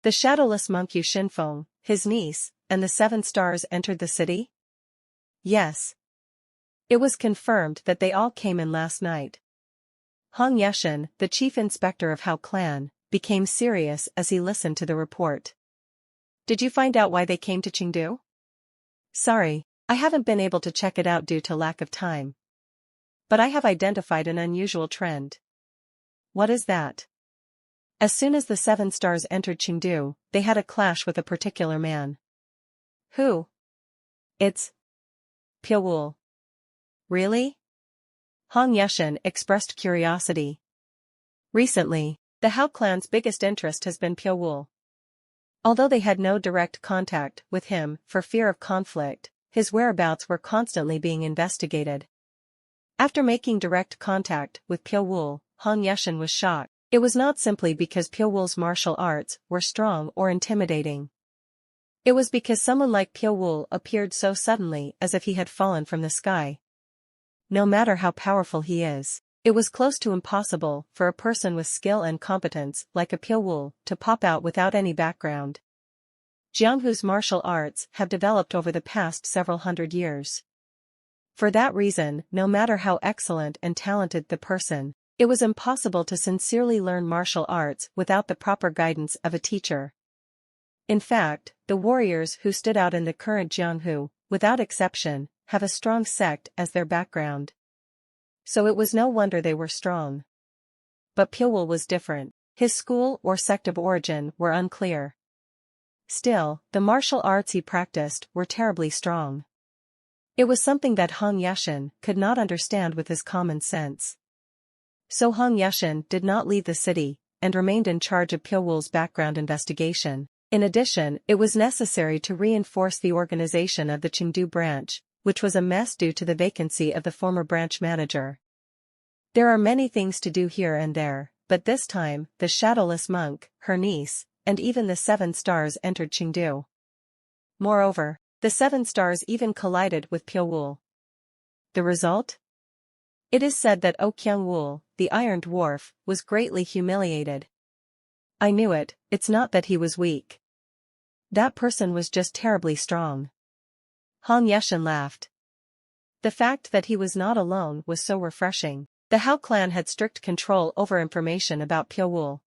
The shadowless monk Yu Xinfeng, his niece, and the 7 stars entered the city? Yes. It was confirmed that they all came in last night. Hong Yeshan, the chief inspector of Hao clan, became serious as he listened to the report. Did you find out why they came to Chengdu? Sorry, I haven't been able to check it out due to lack of time. But I have identified an unusual trend. What is that? As soon as the 7 stars entered Chengdu, they had a clash with a particular man. Who? It's Piao Wu. Really? Hong Yeshan expressed curiosity. Recently, the Hao clan's biggest interest has been Piao Wu. Although they had no direct contact with him for fear of conflict, his whereabouts were constantly being investigated. After making direct contact with Piao Wu, Hong Yeshan was shocked. It was not simply because Piao Wu's martial arts were strong or intimidating. It was because someone like Piao Wu appeared so suddenly as if he had fallen from the sky. No matter how powerful he is, it was close to impossible for a person with skill and competence like a Piao Wu to pop out without any background. Jianghu's martial arts have developed over the past several hundred years. For that reason, no matter how excellent and talented the person, it was impossible to sincerely learn martial arts without the proper guidance of a teacher. In fact, the warriors who stood out in the current Jianghu, without exception, have a strong sect as their background. So it was no wonder they were strong. But Piao Wu was different. His school or sect of origin were unclear. Still, the martial arts he practiced were terribly strong. It was something that Hong Yeshan could not understand with his common sense. So Hong Yeshan did not leave the city, and remained in charge of Piao Wu's background investigation. In addition, it was necessary to reinforce the organization of the Chengdu branch, which was a mess due to the vacancy of the former branch manager. There are many things to do here and there, but this time, the shadowless monk, her niece, and even the 7 stars entered Chengdu. Moreover, the 7 stars even collided with Piao Wu. The result? It is said that Oqiang Wu, the Iron Dwarf, was greatly humiliated. I knew it, it's not that he was weak. That person was just terribly strong. Hong Yeshan laughed. The fact that he was not alone was so refreshing. The Hao clan had strict control over information about Piao Wu.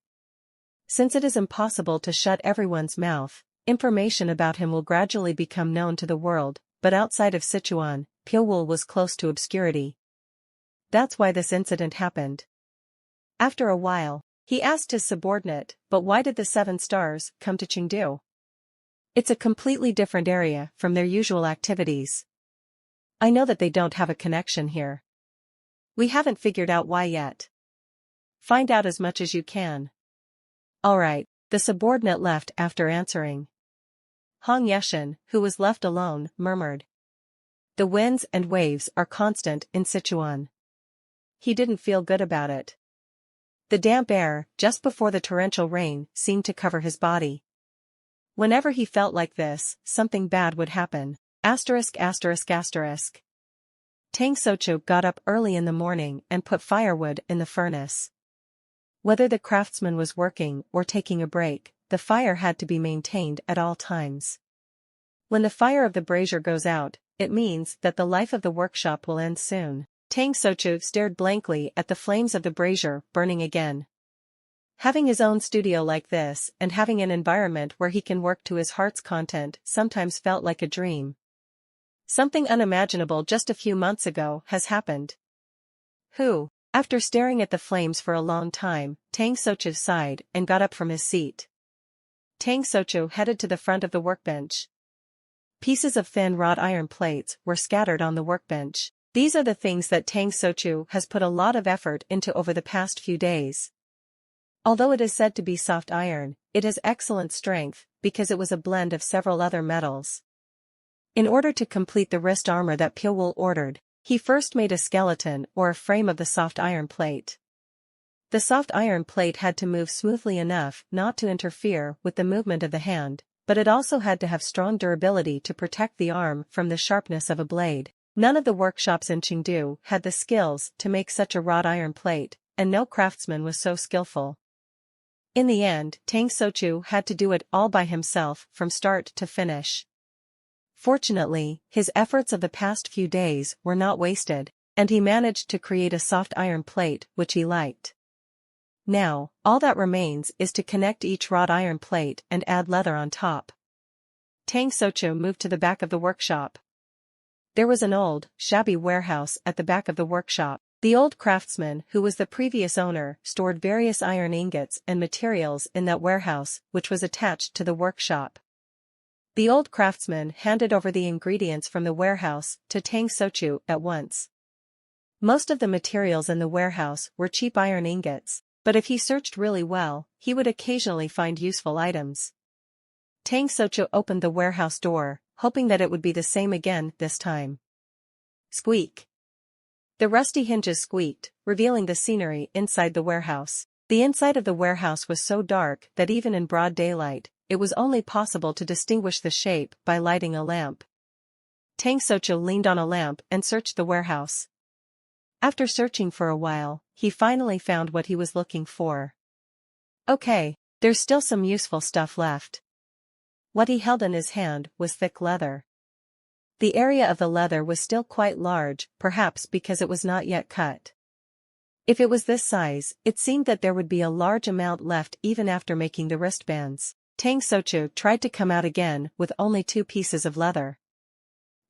Since it is impossible to shut everyone's mouth, information about him will gradually become known to the world, but outside of Sichuan, Piao Wu was close to obscurity. That's why this incident happened. After a while, he asked his subordinate, but why did the 7 stars come to Chengdu? It's a completely different area from their usual activities. I know that they don't have a connection here. We haven't figured out why yet. Find out as much as you can. Alright, the subordinate left after answering. Hong Yeshan, who was left alone, murmured. The winds and waves are constant in Sichuan. He didn't feel good about it. The damp air, just before the torrential rain, seemed to cover his body. Whenever he felt like this, something bad would happen. Tang Sochu got up early in the morning and put firewood in the furnace. Whether the craftsman was working or taking a break, the fire had to be maintained at all times. When the fire of the brazier goes out, it means that the life of the workshop will end soon. Tang Sochu stared blankly at the flames of the brazier burning again. Having his own studio like this and having an environment where he can work to his heart's content sometimes felt like a dream. Something unimaginable just a few months ago has happened. Who? After staring at the flames for a long time, Tang Sochu sighed and got up from his seat. Tang Sochu headed to the front of the workbench. Pieces of thin wrought iron plates were scattered on the workbench. These are the things that Tang Sochu has put a lot of effort into over the past few days. Although it is said to be soft iron, it has excellent strength because it was a blend of several other metals. In order to complete the wrist armor that Piao Wu ordered, he first made a skeleton or a frame of the soft iron plate. The soft iron plate had to move smoothly enough not to interfere with the movement of the hand, but it also had to have strong durability to protect the arm from the sharpness of a blade. None of the workshops in Chengdu had the skills to make such a wrought iron plate, and no craftsman was so skillful. In the end, Tang Sochu had to do it all by himself from start to finish. Fortunately, his efforts of the past few days were not wasted, and he managed to create a soft iron plate which he liked. Now, all that remains is to connect each wrought iron plate and add leather on top. Tang Sochu moved to the back of the workshop. There was an old, shabby warehouse at the back of the workshop. The old craftsman who was the previous owner stored various iron ingots and materials in that warehouse which was attached to the workshop. The old craftsman handed over the ingredients from the warehouse to Tang Sochu at once. Most of the materials in the warehouse were cheap iron ingots, but if he searched really well, he would occasionally find useful items. Tang Sochu opened the warehouse door, hoping that it would be the same again this time. Squeak! The rusty hinges squeaked, revealing the scenery inside the warehouse. The inside of the warehouse was so dark that even in broad daylight, it was only possible to distinguish the shape by lighting a lamp. Tang Sochu leaned on a lamp and searched the warehouse. After searching for a while, he finally found what he was looking for. Okay, there's still some useful stuff left. What he held in his hand was thick leather. The area of the leather was still quite large, perhaps because it was not yet cut. If it was this size, it seemed that there would be a large amount left even after making the wristbands. Tang Sochu tried to come out again with only 2 pieces of leather.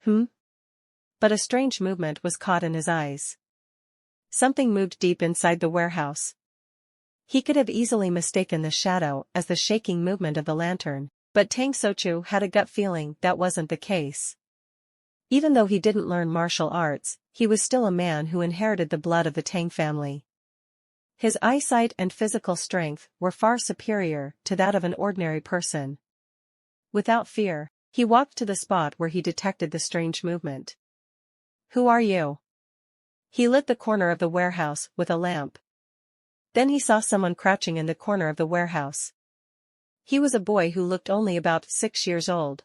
But a strange movement was caught in his eyes. Something moved deep inside the warehouse. He could have easily mistaken the shadow as the shaking movement of the lantern, but Tang Sochu had a gut feeling that wasn't the case. Even though he didn't learn martial arts, he was still a man who inherited the blood of the Tang family. His eyesight and physical strength were far superior to that of an ordinary person. Without fear, he walked to the spot where he detected the strange movement. Who are you? He lit the corner of the warehouse with a lamp. Then he saw someone crouching in the corner of the warehouse. He was a boy who looked only about 6 years old.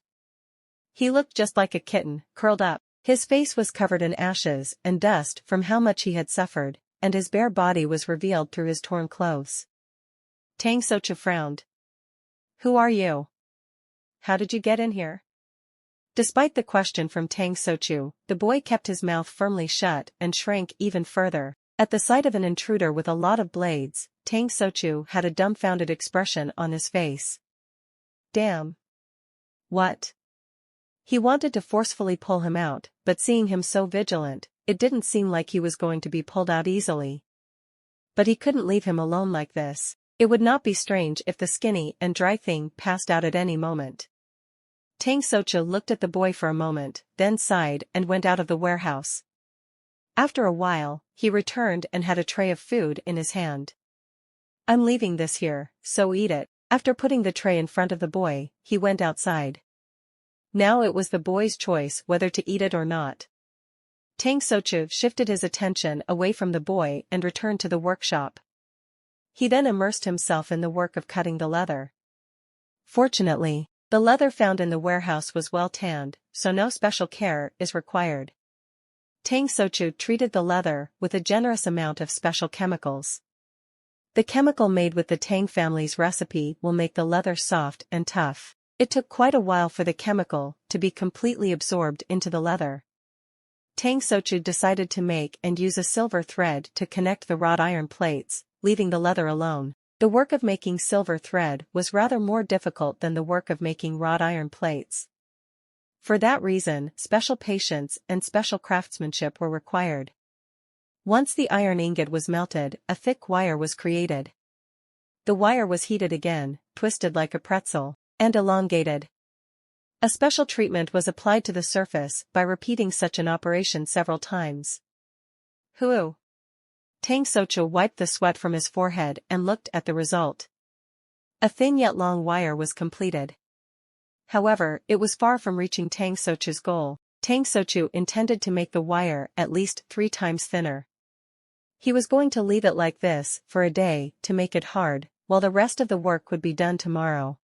He looked just like a kitten, curled up. His face was covered in ashes and dust from how much he had suffered, and his bare body was revealed through his torn clothes. Tang Sochu frowned. Who are you? How did you get in here? Despite the question from Tang Sochu, the boy kept his mouth firmly shut and shrank even further. At the sight of an intruder with a lot of blades, Tang Sochu had a dumbfounded expression on his face. Damn. What? He wanted to forcefully pull him out, but seeing him so vigilant, it didn't seem like he was going to be pulled out easily. But he couldn't leave him alone like this. It would not be strange if the skinny and dry thing passed out at any moment. Tang Sochu looked at the boy for a moment, then sighed and went out of the warehouse. After a while, he returned and had a tray of food in his hand. I'm leaving this here, so eat it. After putting the tray in front of the boy, he went outside. Now it was the boy's choice whether to eat it or not. Tang Sochu shifted his attention away from the boy and returned to the workshop. He then immersed himself in the work of cutting the leather. Fortunately, the leather found in the warehouse was well tanned, so no special care is required. Tang Sochu treated the leather with a generous amount of special chemicals. The chemical made with the Tang family's recipe will make the leather soft and tough. It took quite a while for the chemical to be completely absorbed into the leather. Tang Sochu decided to make and use a silver thread to connect the wrought iron plates, leaving the leather alone. The work of making silver thread was rather more difficult than the work of making wrought iron plates. For that reason, special patience and special craftsmanship were required. Once the iron ingot was melted, a thick wire was created. The wire was heated again, twisted like a pretzel, and elongated. A special treatment was applied to the surface by repeating such an operation several times. Hoo! Tang Sochu wiped the sweat from his forehead and looked at the result. A thin yet long wire was completed. However, it was far from reaching Tang Sochu's goal. Tang Sochu intended to make the wire at least 3 times thinner. He was going to leave it like this for a day to make it hard, while the rest of the work would be done tomorrow.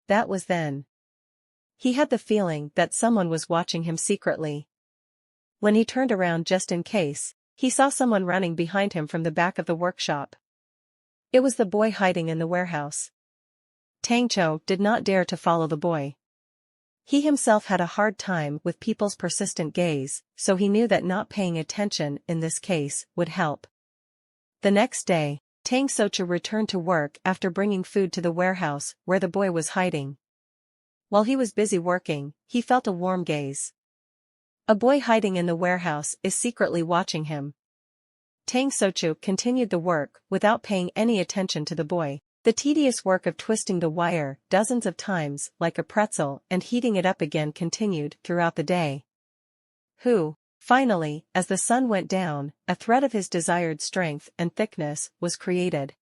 That was then. He had the feeling that someone was watching him secretly. When he turned around just in case, he saw someone running behind him from the back of the workshop. It was the boy hiding in the warehouse. Tang Chou did not dare to follow the boy. He himself had a hard time with people's persistent gaze, so he knew that not paying attention in this case would help. The next day, Tang Sochu returned to work after bringing food to the warehouse where the boy was hiding. While he was busy working, he felt a warm gaze. A boy hiding in the warehouse is secretly watching him. Tang Sochu continued the work without paying any attention to the boy. The tedious work of twisting the wire dozens of times like a pretzel and heating it up again continued throughout the day. Finally, as the sun went down, a thread of his desired strength and thickness was created.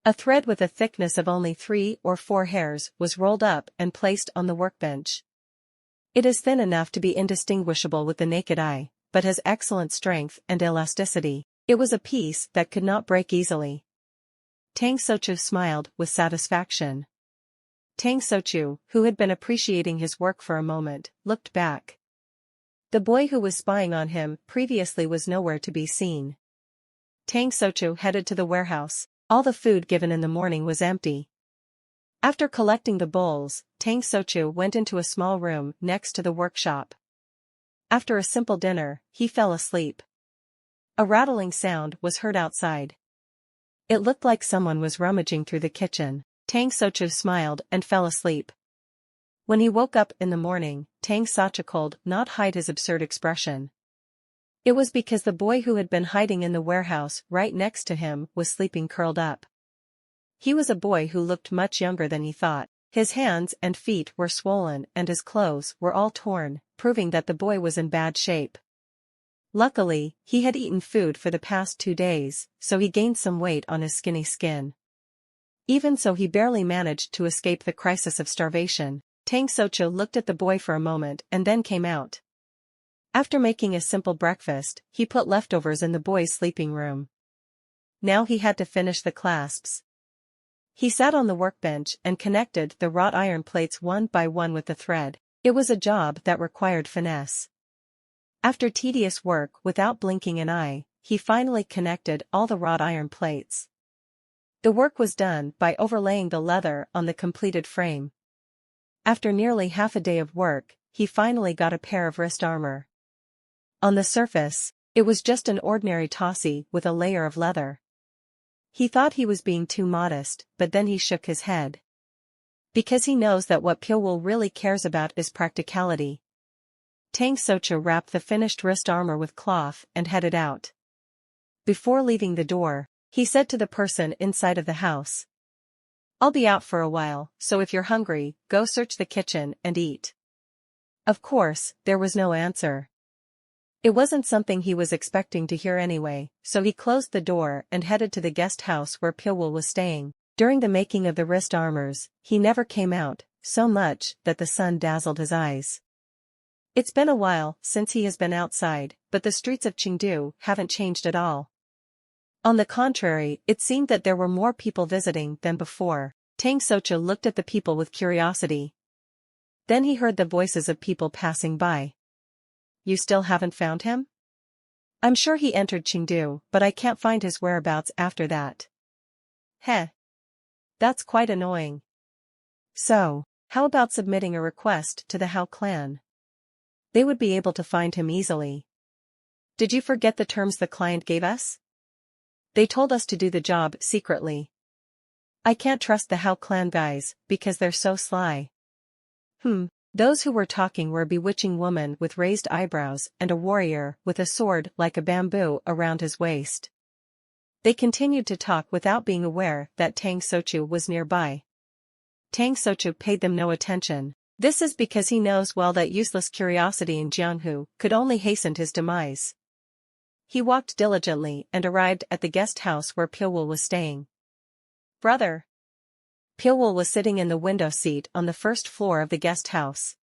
A thread with a thickness of only 3 or 4 hairs was rolled up and placed on the workbench. It is thin enough to be indistinguishable with the naked eye, but has excellent strength and elasticity. It was a piece that could not break easily. Tang Sochu smiled with satisfaction. Tang Sochu, who had been appreciating his work for a moment, looked back. The boy who was spying on him previously was nowhere to be seen. Tang Sochu headed to the warehouse. All the food given in the morning was empty. After collecting the bowls, Tang Sochu went into a small room next to the workshop. After a simple dinner, he fell asleep. A rattling sound was heard outside. It looked like someone was rummaging through the kitchen. Tang Sochu smiled and fell asleep. When he woke up in the morning, Tang Sochu could not hide his absurd expression. It was because the boy who had been hiding in the warehouse right next to him was sleeping curled up. He was a boy who looked much younger than he thought. His hands and feet were swollen and his clothes were all torn, proving that the boy was in bad shape. Luckily, he had eaten food for the past 2 days, so he gained some weight on his skinny skin. Even so, he barely managed to escape the crisis of starvation. Tang Sochu looked at the boy for a moment and then came out. After making a simple breakfast, he put leftovers in the boy's sleeping room. Now he had to finish the clasps. He sat on the workbench and connected the wrought iron plates one by one with the thread. It was a job that required finesse. After tedious work without blinking an eye, he finally connected all the wrought iron plates. The work was done by overlaying the leather on the completed frame. After nearly half a day of work, he finally got a pair of wrist armor. On the surface, it was just an ordinary tossie with a layer of leather. He thought he was being too modest, but then he shook his head. Because he knows that what Pyowool really cares about is practicality. Tang Sochu wrapped the finished wrist armor with cloth and headed out. Before leaving the door, he said to the person inside of the house, "I'll be out for a while, so if you're hungry, go search the kitchen and eat." Of course, there was no answer. It wasn't something he was expecting to hear anyway, so he closed the door and headed to the guest house where Pyowool was staying. During the making of the wrist armors, he never came out, so much that the sun dazzled his eyes. It's been a while since he has been outside, but the streets of Chengdu haven't changed at all. On the contrary, it seemed that there were more people visiting than before. Tang Sochu looked at the people with curiosity. Then he heard the voices of people passing by. "You still haven't found him? I'm sure he entered Chengdu, but I can't find his whereabouts after that." "Heh. That's quite annoying. So, how about submitting a request to the Hao clan? They would be able to find him easily." "Did you forget the terms the client gave us? They told us to do the job secretly. I can't trust the Hao clan guys, because they're so sly." Those who were talking were a bewitching woman with raised eyebrows and a warrior with a sword like a bamboo around his waist. They continued to talk without being aware that Tang Sochu was nearby. Tang Sochu paid them no attention. This is because he knows well that useless curiosity in Jianghu could only hasten his demise. He walked diligently and arrived at the guest house where Pyowool was staying. "Brother." Pyowool was sitting in the window seat on the first floor of the guest house.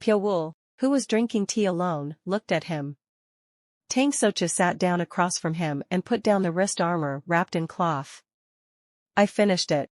Pyowool, who was drinking tea alone, looked at him. Tang Sochu sat down across from him and put down the wrist armor wrapped in cloth. "I finished it,"